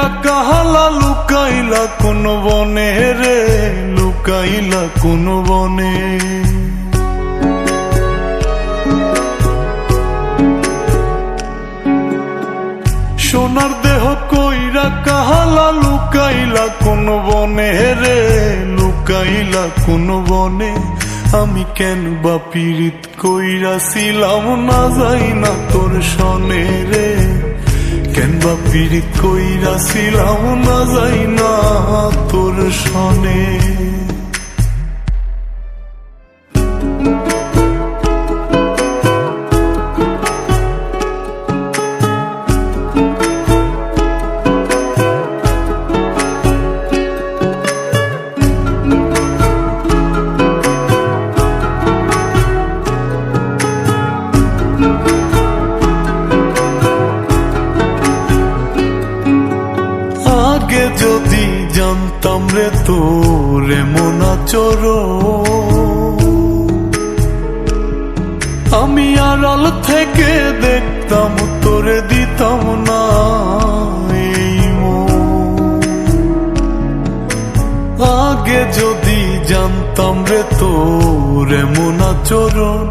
কইরা কাহালা লুকাইলা কোন বনে রে, লুকাইলা কোন বনে। সোনার দেহ কইরা কাহালা লুকাইলা কোন বনে রে, লুকাইলা কোন বনে। আমি কেন বা পীড়িত কইরাছিলাম না যাই না তোর সনে রে, কেন বা পীড়িত কইরাছিলাম না যাই না তোর সনে। আগে যদি জানতাম রে তোর এমন আচরণ, আমি আড়াল থেকে দেখতাম তোরে দিতাম না এই মন। আগে যদি জানতাম রে তোর এমন আচরণ,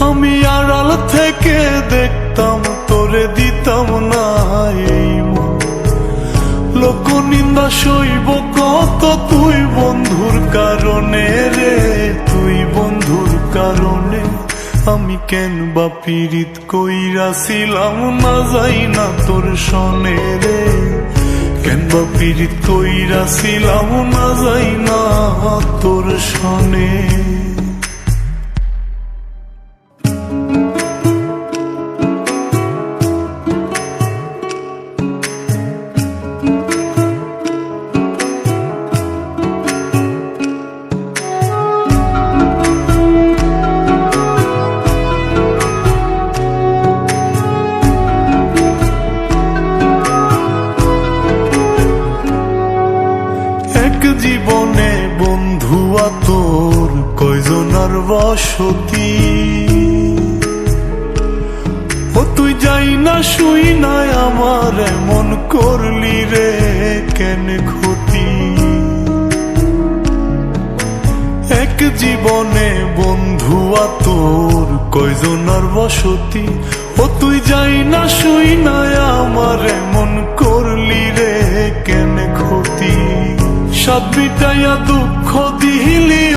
আমি আড়াল থেকে দেখতাম তোরে দিতাম না এই মন। লোক নিন্দা সইব কত তুই বন্ধুর কারণে রে, তুই বন্ধুর কারণে। আমি কেন বা পীড়িত কইরাছিলাম না যাই না তোর সনে রে, কেন বা পীড়িত কইরাছিলাম না যাই না তোর সনে। জীবনে বন্ধুয়া তোর কয়জনার বসতি, ও তুই যাই না শুই নাই আমার এমন করলি রে কেন ক্ষতি। এক জীবনে বন্ধুয়া তোর কয়জনার বসতি, ও তুই যাই না শুই নাই আমার এমন করলি রে কেন ক্ষতি। সাত বিটাইয়া দুঃখ দিলি